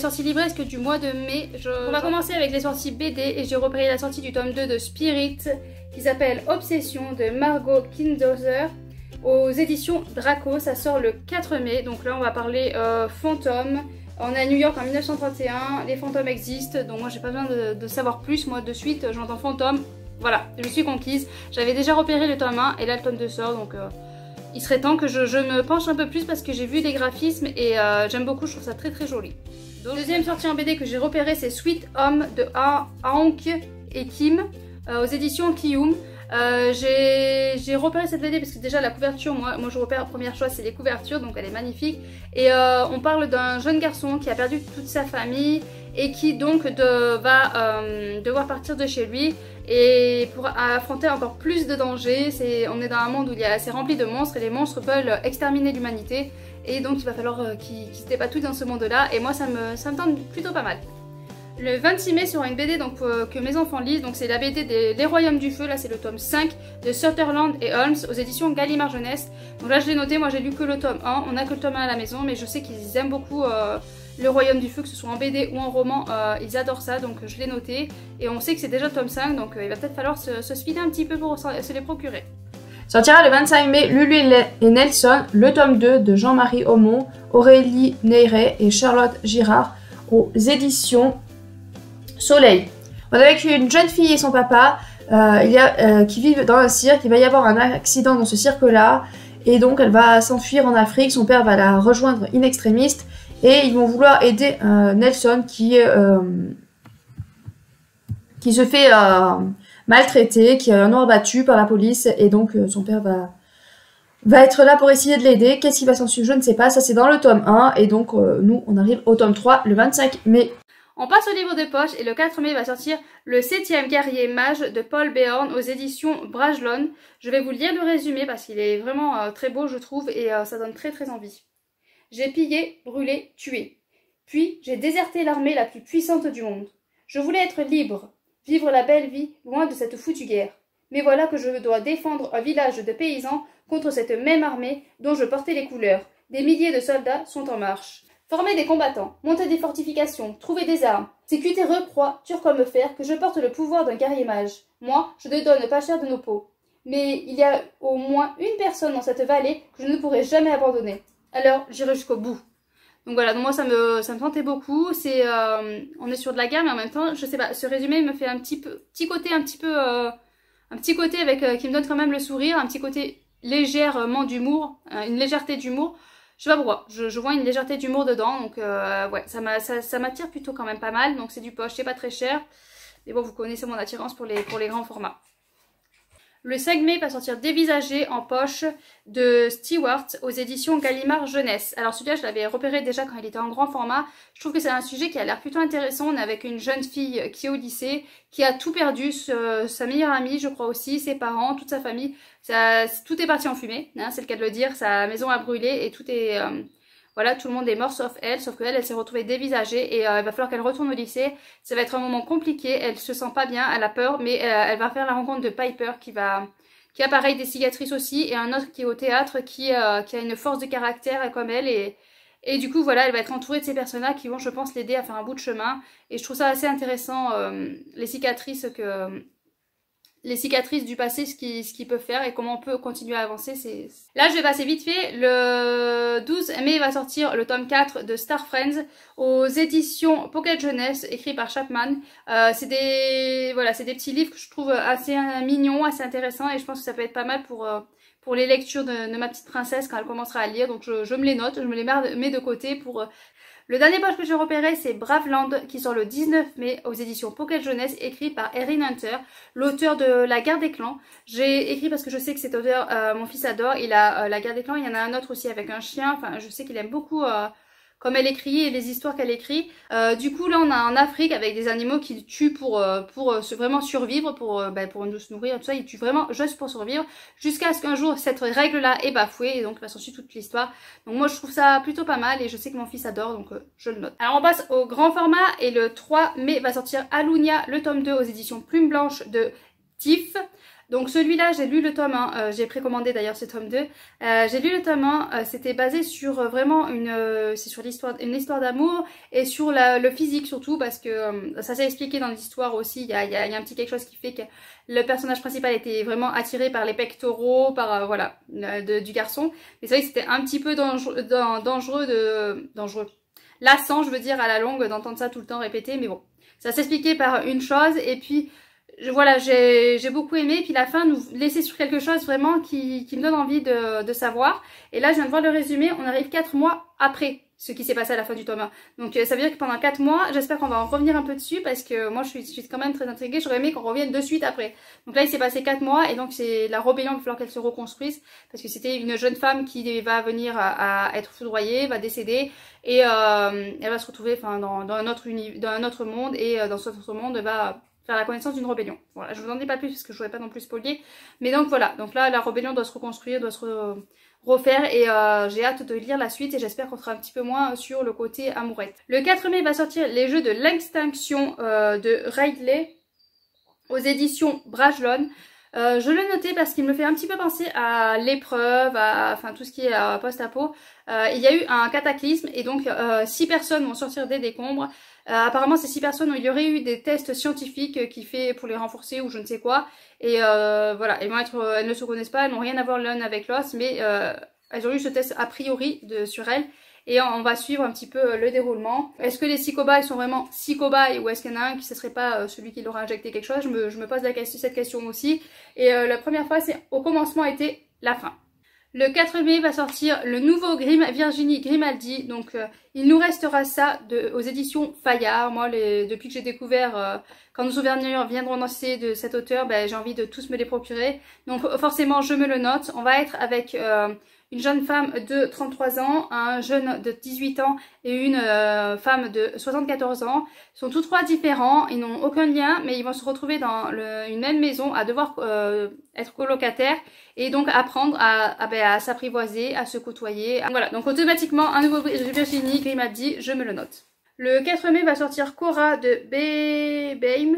sorties livresques du mois de mai. On va commencer avec les sorties BD et j'ai repéré la sortie du tome 2 de Spirit qui s'appelle Obsession de Margot Kindozer aux éditions Draco. Ça sort le 4 mai, donc là on va parler fantômes. On est à New York en 1931, les fantômes existent, donc moi j'ai pas besoin de savoir plus, moi de suite j'entends fantôme, voilà, je suis conquise. J'avais déjà repéré le tome 1 et là le tome 2 sort, donc il serait temps que je me penche un peu plus parce que j'ai vu les graphismes et j'aime beaucoup, je trouve ça très très joli. Donc, deuxième sortie en BD que j'ai repéré, c'est Sweet Home de Aonk et Kim aux éditions Kiyum. J'ai repéré cette BD parce que déjà la couverture, moi je repère la première chose, c'est les couvertures, donc elle est magnifique. Et on parle d'un jeune garçon qui a perdu toute sa famille et qui donc va devoir partir de chez lui et pour affronter encore plus de dangers. On est dans un monde où c'est rempli de monstres et les monstres veulent exterminer l'humanité et donc il va falloir qu'ils se débattent tout dans ce monde là et moi ça me tente plutôt pas mal. Le 26 mai sera une BD donc, que mes enfants lisent, donc c'est la BD des Royaumes du Feu, là c'est le tome 5 de Sutherland et Holmes aux éditions Gallimard Jeunesse. Donc là je l'ai noté, moi j'ai lu que le tome 1, on a que le tome 1 à la maison, mais je sais qu'ils aiment beaucoup le Royaume du Feu, que ce soit en BD ou en roman, ils adorent ça, donc je l'ai noté. Et on sait que c'est déjà le tome 5, donc il va peut-être falloir se speeder un petit peu pour se les procurer. Sortira le 25 mai Lulu et Nelson, le tome 2 de Jean-Marie Aumont, Aurélie Neyret et Charlotte Girard aux éditions Soleil. On est avec une jeune fille et son papa qui vivent dans un cirque. Il va y avoir un accident dans ce cirque-là et donc elle va s'enfuir en Afrique. Son père va la rejoindre in extremis et ils vont vouloir aider Nelson qui se fait maltraiter, qui a un noir battu par la police et donc son père va être là pour essayer de l'aider. Qu'est-ce qui va s'en suivre, je ne sais pas. Ça c'est dans le tome 1 et donc nous on arrive au tome 3 le 25 mai. On passe au livre de poche et le 4 mai va sortir le 7e guerrier mage de Paul Béorn aux éditions Brajlon. Je vais vous lire le résumé parce qu'il est vraiment très beau je trouve et ça donne très très envie. J'ai pillé, brûlé, tué. Puis j'ai déserté l'armée la plus puissante du monde. Je voulais être libre, vivre la belle vie loin de cette foutue guerre. Mais voilà que je dois défendre un village de paysans contre cette même armée dont je portais les couleurs. Des milliers de soldats sont en marche. Former des combattants, monter des fortifications, trouver des armes. C'est cutéreux, proie, dur comme fer, que je porte le pouvoir d'un guerrier mage. Moi, je ne donne pas cher de nos peaux. Mais il y a au moins une personne dans cette vallée que je ne pourrai jamais abandonner. Alors, j'irai jusqu'au bout. Donc voilà, donc moi ça me tentait beaucoup. On est sur de la guerre, mais en même temps, je sais pas, ce résumé me fait un petit côté avec qui me donne quand même le sourire, un petit côté légèrement d'humour, une légèreté d'humour. Je sais pas pourquoi, je vois une légèreté d'humour dedans, donc ouais, ça m'attire plutôt quand même pas mal, donc c'est du poche, c'est pas très cher, mais bon, vous connaissez mon attirance pour les grands formats. Le 5 mai va sortir Dévisagé en poche de Stewart aux éditions Gallimard Jeunesse. Alors celui-là, je l'avais repéré déjà quand il était en grand format. Je trouve que c'est un sujet qui a l'air plutôt intéressant. On est avec une jeune fille qui est au lycée, qui a tout perdu, sa meilleure amie, je crois aussi, ses parents, toute sa famille. Tout est parti en fumée, hein, c'est le cas de le dire. Sa maison a brûlé et tout est... voilà, tout le monde est mort sauf qu'elle, elle s'est retrouvée dévisagée et il va falloir qu'elle retourne au lycée. Ça va être un moment compliqué, elle se sent pas bien, elle a peur, mais elle va faire la rencontre de Piper qui a pareil des cicatrices aussi et un autre qui est au théâtre qui a une force de caractère comme elle et du coup voilà, elle va être entourée de ces personnages qui vont je pense l'aider à faire un bout de chemin et je trouve ça assez intéressant les cicatrices du passé, ce qu'ils peuvent faire et comment on peut continuer à avancer. Là, je vais passer vite fait. Le 12 mai va sortir le tome 4 de Star Friends aux éditions Pocket Jeunesse, écrit par Chapman. C'est des petits livres que je trouve assez mignons, assez intéressants et je pense que ça peut être pas mal pour les lectures de ma petite princesse quand elle commencera à lire. Donc je me les note, je me les mets de côté pour... Le dernier poche que j'ai repéré, c'est Braveland qui sort le 19 mai aux éditions Pocket Jeunesse, écrit par Erin Hunter, l'auteur de La Guerre des Clans. J'ai écrit parce que je sais que cet auteur, mon fils adore. Il a La Guerre des Clans, il y en a un autre aussi avec un chien. Enfin, je sais qu'il aime beaucoup comme elle écrit et les histoires qu'elle écrit. Du coup, là, on a en Afrique avec des animaux qui tuent pour vraiment survivre, pour se nourrir, tout ça. Ils tuent vraiment juste pour survivre, jusqu'à ce qu'un jour, cette règle-là est bafouée et donc va s'en suivre toute l'histoire. Donc moi, je trouve ça plutôt pas mal et je sais que mon fils adore, donc je le note. Alors, on passe au grand format et le 3 mai va sortir Alunia, le tome 2 aux éditions Plume Blanche de Tiff. Donc celui-là, j'ai lu le tome 1, j'ai précommandé d'ailleurs ce tome 2. J'ai lu le tome 1, c'était basé sur vraiment c'est sur une histoire d'amour et sur le physique surtout, parce que ça s'est expliqué dans l'histoire aussi, il y a un petit quelque chose qui fait que le personnage principal était vraiment attiré par les pectoraux, par voilà, du garçon. Mais c'est vrai que c'était un petit peu dangereux, lassant, je veux dire, à la longue, d'entendre ça tout le temps répéter, mais bon. Ça s'expliquait par une chose, et puis voilà, j'ai beaucoup aimé, puis la fin nous laissait sur quelque chose vraiment qui me donne envie de savoir. Et là, je viens de voir le résumé, on arrive 4 mois après ce qui s'est passé à la fin du tome 1. Donc ça veut dire que pendant 4 mois, j'espère qu'on va en revenir un peu dessus, parce que moi je suis quand même très intriguée, j'aurais aimé qu'on revienne de suite après. Donc là il s'est passé 4 mois, et donc c'est la rébellion, il va falloir qu'elle se reconstruise, parce que c'était une jeune femme qui va venir à être foudroyée, va décéder, et elle va se retrouver dans un autre monde, et dans cet autre monde va faire la connaissance d'une rébellion. Voilà, je vous en dis pas plus parce que je voudrais pas non plus spoiler. Mais donc voilà, donc là la rébellion doit se reconstruire, doit se refaire, et j'ai hâte de lire la suite, et j'espère qu'on sera un petit peu moins sur le côté amourette. Le 4 mai va sortir Les Jeux de l'extinction de Ridley aux éditions Brajlon. Je l'ai noté parce qu'il me fait un petit peu penser à l'épreuve, enfin tout ce qui est post-apo. Il y a eu un cataclysme, et donc 6 personnes vont sortir des décombres. Apparemment ces 6 personnes, il y aurait eu des tests scientifiques qui fait pour les renforcer ou je ne sais quoi. Et voilà, elles ne se connaissent pas, elles n'ont rien à voir l'une avec l'autre, mais elles ont eu ce test a priori sur elles. Et on va suivre un petit peu le déroulement. Est-ce que les 6 cobayes sont vraiment 6 cobayes, ou est-ce qu'il y en a un qui ne serait pas celui qui leur a injecté quelque chose? Je me pose cette question aussi. Et la première fois, c'est au commencement était la fin. Le 4 mai va sortir le nouveau Grimm Virginie Grimaldi, donc il nous restera ça aux éditions Fayard. Moi, depuis que j'ai découvert, quand nos souvenirs viendront lancer de cet auteur, j'ai envie de tous me les procurer. Donc forcément, je me le note. On va être avec une jeune femme de 33 ans, un jeune de 18 ans et une femme de 74 ans. Ils sont tous trois différents, ils n'ont aucun lien, mais ils vont se retrouver dans une même maison à devoir être colocataires, et donc apprendre à s'apprivoiser, à se côtoyer. Voilà, donc automatiquement un nouveau Virginie Grimaldi, je me le note. Le 4 mai va sortir Cora de Beim,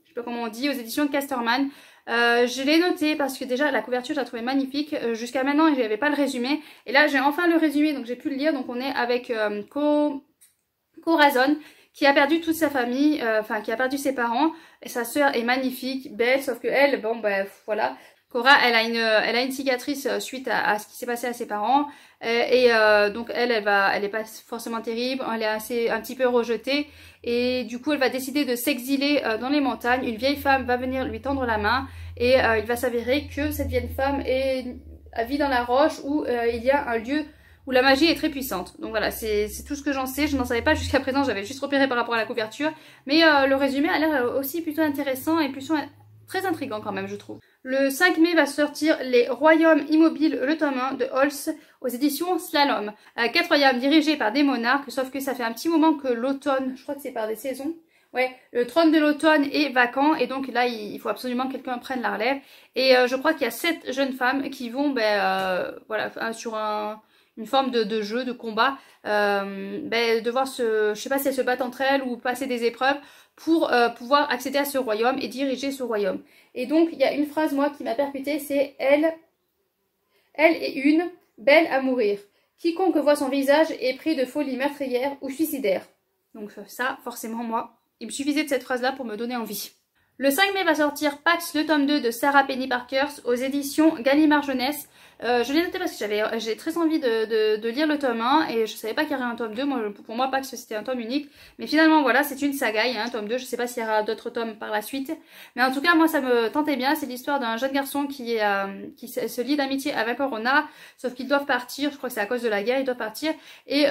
je sais pas comment on dit, aux éditions de Casterman. Je l'ai noté parce que déjà la couverture je la trouvais magnifique. Jusqu'à maintenant je n'avais pas le résumé, et là j'ai enfin le résumé, donc j'ai pu le lire. Donc on est avec Corazon, qui a perdu toute sa famille, qui a perdu ses parents, et sa sœur est magnifique, belle, sauf que elle, bon voilà. Cora, elle a une cicatrice suite à ce qui s'est passé à ses parents, donc elle est pas forcément terrible, elle est un petit peu rejetée, et du coup elle va décider de s'exiler dans les montagnes. Une vieille femme va venir lui tendre la main, et il va s'avérer que cette vieille femme vit dans la roche, où il y a un lieu où la magie est très puissante. Donc voilà, c'est tout ce que j'en sais. Je n'en savais pas jusqu'à présent, j'avais juste repéré par rapport à la couverture, mais le résumé a l'air aussi plutôt intéressant et plutôt très intriguant quand même, je trouve. Le 5 mai va sortir Les Royaumes Immobiles, le tome 1 de Holz aux éditions Slalom. 4 royaumes dirigés par des monarques, sauf que ça fait un petit moment que l'automne, je crois que c'est par des saisons, ouais, le trône de l'automne est vacant, et donc là il faut absolument que quelqu'un prenne la relève. Et je crois qu'il y a 7 jeunes femmes qui vont voilà, sur une forme de jeu, de combat, devoir je sais pas si elles se battent entre elles ou passer des épreuves pour pouvoir accéder à ce royaume et diriger ce royaume. Et donc il y a une phrase moi qui m'a percutée, c'est elle est une belle à mourir. Quiconque voit son visage est pris de folie meurtrière ou suicidaire. Donc ça, forcément moi, il me suffisait de cette phrase là pour me donner envie. Le 5 mai va sortir Pax, le tome 2 de Sarah Penny Parkhurst aux éditions Gallimard Jeunesse. Je l'ai noté parce que j'ai très envie de lire le tome 1, et je savais pas qu'il y aurait un tome 2. Pour moi, Pax c'était un tome unique. Mais finalement, voilà, c'est une saga, il y a un tome 2. Je sais pas s'il y aura d'autres tomes par la suite. Mais en tout cas, moi, ça me tentait bien. C'est l'histoire d'un jeune garçon qui se lie d'amitié avec un renard. Sauf qu'ils doivent partir, je crois que c'est à cause de la guerre, ils doivent partir. Et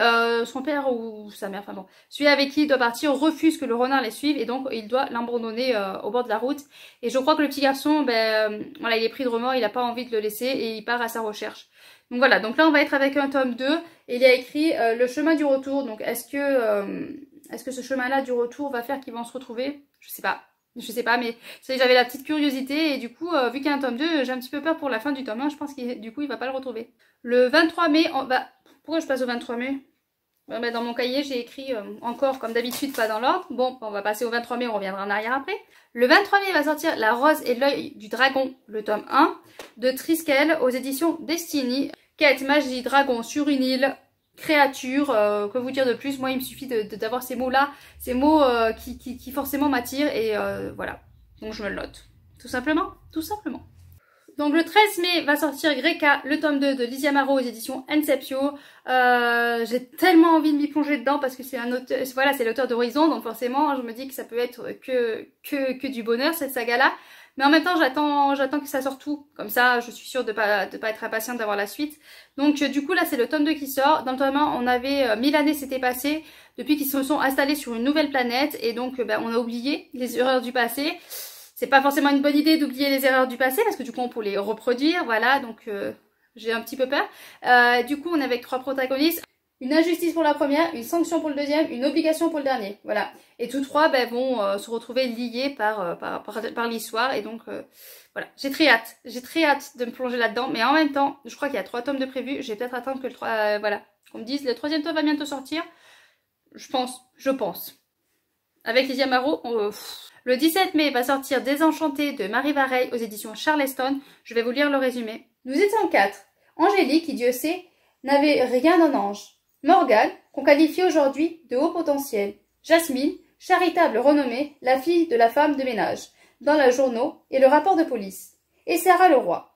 son père ou sa mère, enfin bon, celui avec qui il doit partir refuse que le renard les suive. Et donc, il doit l'abandonner au bord de la route. Et je crois que le petit garçon, voilà, il est pris de remords, il a pas envie de le laisser, et il part à sa recherche. Donc voilà, donc là on va être avec un tome 2, et il y a écrit le chemin du retour. Donc est-ce que ce chemin-là du retour va faire qu'ils vont se retrouver? Je sais pas, mais j'avais la petite curiosité, et du coup, vu qu'il y a un tome 2, j'ai un petit peu peur pour la fin du tome 1, je pense qu'il du coup il va pas le retrouver. Le 23 mai, pourquoi je passe au 23 mai? Dans mon cahier, j'ai écrit encore, comme d'habitude, pas dans l'ordre. Bon, on va passer au 23 mai, on reviendra en arrière après. Le 23 mai va sortir La Rose et l'œil du dragon, le tome 1, de Triskel aux éditions Destiny. Quête, magie, dragon sur une île, créature, que vous dire de plus? Moi, il me suffit d'avoir ces mots-là, ces mots qui forcément m'attirent, et voilà. Donc je me le note. Tout simplement, tout simplement. Donc le 13 mai va sortir Greka, le tome 2 de Lizzie Amaro aux éditions Inceptio. J'ai tellement envie de m'y plonger dedans parce que c'est un auteur, voilà, c'est l'auteur d'Horizon, donc forcément je me dis que ça peut être que du bonheur cette saga-là. Mais en même temps j'attends que ça sorte tout, comme ça je suis sûre de pas être impatiente d'avoir la suite. Donc du coup là c'est le tome 2 qui sort. Dans le tome 1 on avait 1000 années s'étaient passées depuis qu'ils se sont installés sur une nouvelle planète, et donc on a oublié les erreurs du passé. C'est pas forcément une bonne idée d'oublier les erreurs du passé parce que du coup on peut les reproduire, voilà, donc j'ai un petit peu peur. Du coup on est avec 3 protagonistes, une injustice pour la première, une sanction pour le deuxième, une obligation pour le dernier, voilà. Et tous 3 vont se retrouver liés par l'histoire, et donc voilà, j'ai très hâte de me plonger là-dedans, mais en même temps, je crois qu'il y a 3 tomes de prévus, je vais peut-être attendre que le 3, voilà, qu'on me dise le 3e tome va bientôt sortir, je pense. Avec Lizzie Amaro, le 17 mai va sortir Désenchantée de Marie Vareille aux éditions Charleston. Je vais vous lire le résumé. Nous étions 4. Angélique, qui Dieu sait, n'avait rien d'un ange. Morgane, qu'on qualifie aujourd'hui de haut potentiel. Jasmine, charitable renommée, la fille de la femme de ménage, dans les journaux et le rapport de police. Et Sarah Leroy.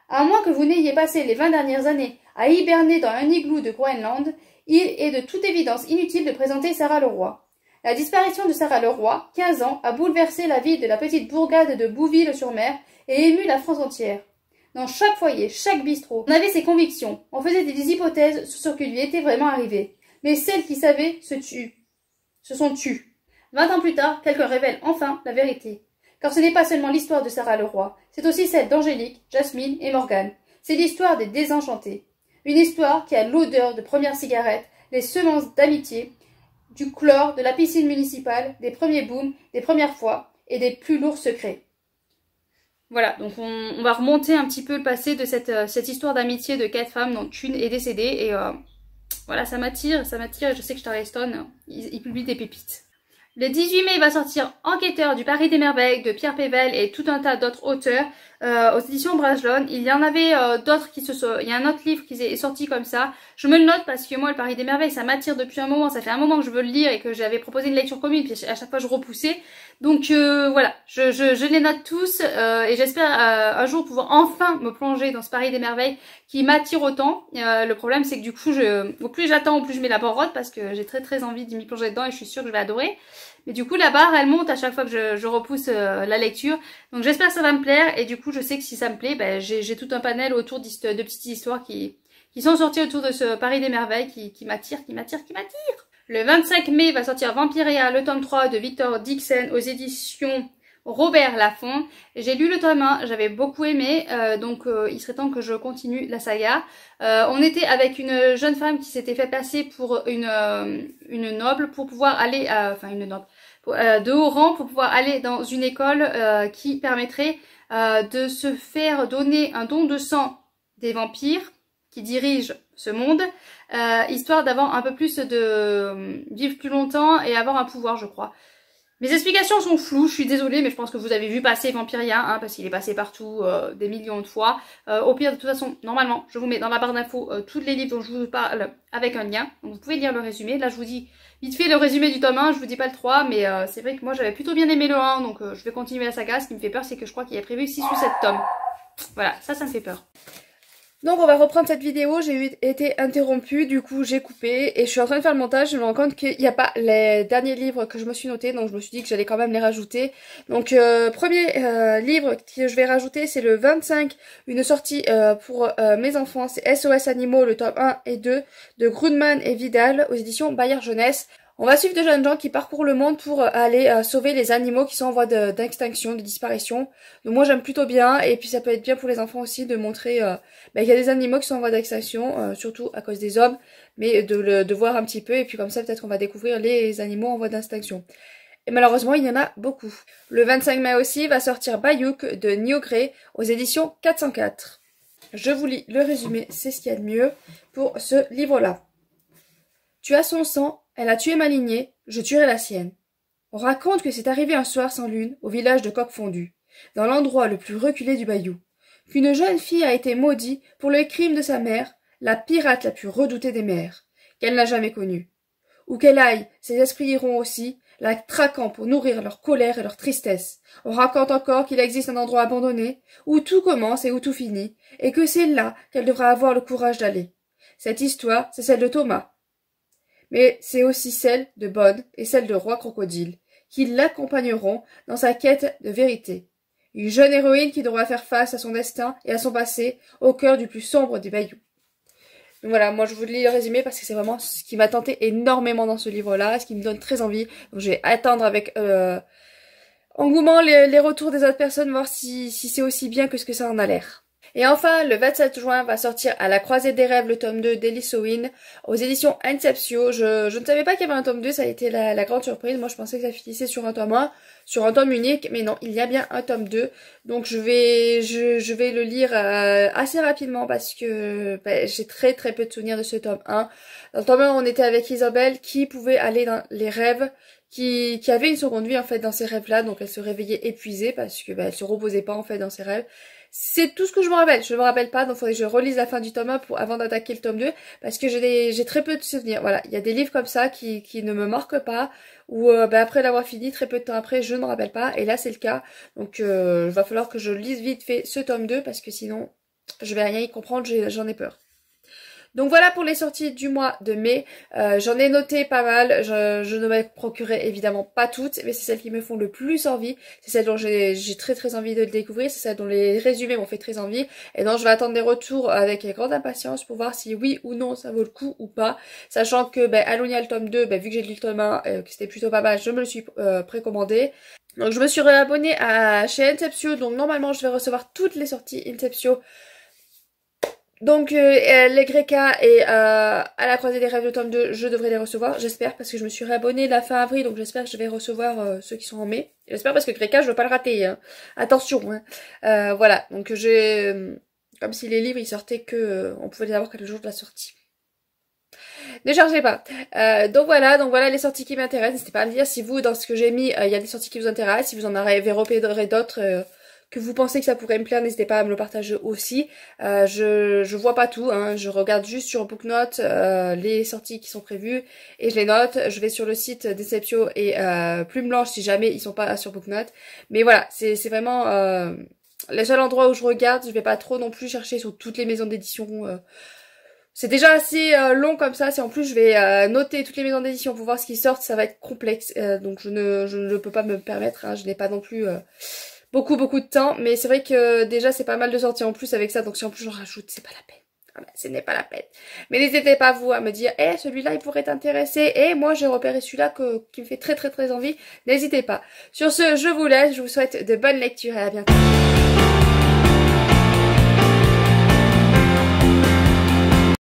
À moins que vous n'ayez passé les 20 dernières années à hiberner dans un igloo de Groenland, il est de toute évidence inutile de présenter Sarah Leroy. La disparition de Sarah Leroy, 15 ans, a bouleversé la vie de la petite bourgade de Bouville-sur-Mer et ému la France entière. Dans chaque foyer, chaque bistrot, on avait ses convictions, on faisait des hypothèses sur ce qui lui était vraiment arrivé. Mais celles qui savaient se sont tues. 20 ans plus tard, quelqu'un révèle enfin la vérité. Car ce n'est pas seulement l'histoire de Sarah Leroy, c'est aussi celle d'Angélique, Jasmine et Morgane. C'est l'histoire des désenchantés. Une histoire qui a l'odeur de première cigarette, les semences d'amitié, du chlore, de la piscine municipale, des premiers booms, des premières fois et des plus lourds secrets. Voilà, donc on va remonter un petit peu le passé de cette histoire d'amitié de 4 femmes dont une est décédée, et voilà, ça m'attire, et je sais que Charleston, il publie des pépites. Le 18 mai va sortir Enquêteur du Paris des Merveilles de Pierre Pével et tout un tas d'autres auteurs aux éditions Brajlon. Il y en avait d'autres il y a un autre livre qui est sorti comme ça. Je me le note parce que moi le Paris des Merveilles ça m'attire depuis un moment. Ça fait un moment que je veux le lire et que j'avais proposé une lecture commune, puis à chaque fois je repoussais. Donc voilà, je les note tous et j'espère un jour pouvoir enfin me plonger dans ce Paris des Merveilles qui m'attire autant. Le problème c'est que du coup au plus j'attends, au plus je mets la barre parce que j'ai très envie de m'y plonger dedans et je suis sûre que je vais adorer. Mais du coup la barre elle monte à chaque fois que je repousse la lecture. Donc j'espère que ça va me plaire, et du coup je sais que si ça me plaît, j'ai tout un panel autour de petites histoires qui sont sorties autour de ce Paris des Merveilles qui m'attire. Le 25 mai va sortir Vampiria, le tome 3 de Victor Dixon aux éditions Robert Laffont. J'ai lu le tome 1, j'avais beaucoup aimé, donc il serait temps que je continue la saga. On était avec une jeune femme qui s'était fait passer pour une noble pour pouvoir aller, de haut rang, pour pouvoir aller dans une école qui permettrait de se faire donner un don de sang des vampires qui dirigent ce monde, histoire d'avoir un peu plus de vivre plus longtemps et avoir un pouvoir, je crois. Mes explications sont floues, je suis désolée, mais je pense que vous avez vu passer Vampiria, hein, parce qu'il est passé partout des millions de fois. Au pire, de toute façon, normalement, je vous mets dans la barre d'infos tous les livres dont je vous parle avec un lien. Donc vous pouvez lire le résumé. Là, je vous dis vite fait le résumé du tome 1, je vous dis pas le 3, mais c'est vrai que moi, j'avais plutôt bien aimé le 1, donc je vais continuer la saga. Ce qui me fait peur, c'est que je crois qu'il y a prévu 6 ou 7 tomes. Voilà, ça me fait peur. Donc on va reprendre cette vidéo, j'ai été interrompue, du coup j'ai coupé et je suis en train de faire le montage, je me rends compte qu'il n'y a pas les derniers livres que je me suis notés, donc je me suis dit que j'allais quand même les rajouter. Donc premier livre que je vais rajouter, c'est le 25, une sortie pour mes enfants, c'est SOS Animaux, le tome 1 et 2 de Grundmann et Vidal aux éditions Bayard Jeunesse. On va suivre de jeunes gens qui parcourent le monde pour aller sauver les animaux qui sont en voie d'extinction, de disparition. Donc moi j'aime plutôt bien, et puis ça peut être bien pour les enfants aussi de montrer qu'il y a des animaux qui sont en voie d'extinction, surtout à cause des hommes, mais de voir un petit peu, et puis comme ça peut-être qu'on va découvrir les animaux en voie d'extinction. Et malheureusement il y en a beaucoup. Le 25 mai aussi va sortir Bayuk de Nio Gray aux éditions 404. Je vous lis le résumé, c'est ce qu'il y a de mieux pour ce livre-là. Tu as son sang, elle a tué ma lignée, je tuerai la sienne. On raconte que c'est arrivé un soir sans lune au village de Coq-Fondu, dans l'endroit le plus reculé du bayou, qu'une jeune fille a été maudite pour le crime de sa mère, la pirate la plus redoutée des mers, qu'elle n'a jamais connue. Où qu'elle aille, ses esprits iront aussi, la traquant pour nourrir leur colère et leur tristesse. On raconte encore qu'il existe un endroit abandonné, où tout commence et où tout finit, et que c'est là qu'elle devra avoir le courage d'aller. Cette histoire, c'est celle de Thomas. Mais c'est aussi celle de Bonne et celle de Roi Crocodile, qui l'accompagneront dans sa quête de vérité. Une jeune héroïne qui devra faire face à son destin et à son passé, au cœur du plus sombre des bayous. Donc voilà, moi je vous lis le résumé parce que c'est vraiment ce qui m'a tenté énormément dans ce livre-là, ce qui me donne très envie. Donc je vais attendre avec engouement les retours des autres personnes, voir si c'est aussi bien que ce que ça en a l'air. Et enfin, le 27 juin va sortir À la croisée des rêves, le tome 2 d'Elise Owen aux éditions Inceptio. Je ne savais pas qu'il y avait un tome 2, ça a été la grande surprise. Moi je pensais que ça finissait sur un tome 1, sur un tome unique, mais non, il y a bien un tome 2. Donc je vais le lire assez rapidement parce que j'ai très peu de souvenirs de ce tome 1. Dans le tome 1, on était avec Isabelle qui pouvait aller dans les rêves, qui avait une seconde vie en fait dans ces rêves-là, donc elle se réveillait épuisée parce que elle se reposait pas en fait dans ses rêves. C'est tout ce que je me rappelle. Je me rappelle pas, donc il faudrait que je relise la fin du tome 1 avant d'attaquer le tome 2, parce que j'ai très peu de souvenirs. Voilà, il y a des livres comme ça qui ne me marquent pas, ou après l'avoir fini, très peu de temps après, je ne me rappelle pas, et là c'est le cas. Donc il va falloir que je lise vite fait ce tome 2, parce que sinon je vais rien y comprendre, j'en ai peur. Donc voilà pour les sorties du mois de mai. J'en ai noté pas mal. Je ne me procurerai évidemment pas toutes, mais c'est celles qui me font le plus envie. C'est celles dont j'ai très envie de le découvrir. C'est celles dont les résumés m'ont fait très envie. Et donc je vais attendre des retours avec grande impatience pour voir si oui ou non ça vaut le coup ou pas. Sachant que Allonia le tome 2, vu que j'ai lu le tome 1, que c'était plutôt pas mal, je me le suis précommandé. Donc je me suis réabonnée chez Inceptio. Donc normalement je vais recevoir toutes les sorties Inceptio. Donc les Greca et À la croisée des rêves de tome 2, je devrais les recevoir, j'espère, parce que je me suis réabonnée la fin avril, donc j'espère que je vais recevoir ceux qui sont en mai. J'espère parce que Greca, je veux pas le rater, hein. Attention, hein. Voilà, donc comme si les livres ils sortaient on pouvait les avoir que le jour de la sortie. Ne chargez pas. Donc voilà les sorties qui m'intéressent. N'hésitez pas à me dire si vous, dans ce que j'ai mis, il y a des sorties qui vous intéressent, si vous en avez repéré d'autres que vous pensez que ça pourrait me plaire, n'hésitez pas à me le partager aussi. Je vois pas tout, hein, je regarde juste sur Booknote les sorties qui sont prévues et je les note. Je vais sur le site Deceptio et Plume Blanche si jamais ils sont pas sur Booknote. Mais voilà, c'est vraiment le seul endroit où je regarde. Je vais pas trop non plus chercher sur toutes les maisons d'édition. C'est déjà assez long comme ça. Si en plus je vais noter toutes les maisons d'édition pour voir ce qui sort, ça va être complexe. Donc je ne peux pas me permettre, hein, je n'ai pas non plus beaucoup de temps, mais c'est vrai que déjà c'est pas mal de sorties en plus avec ça, donc si en plus j'en rajoute, c'est pas la peine. Ah ben, ce n'est pas la peine. Mais n'hésitez pas vous à me dire, celui-là il pourrait t'intéresser, moi j'ai repéré celui-là qui me fait très envie, n'hésitez pas. Sur ce, je vous laisse, je vous souhaite de bonnes lectures et à bientôt.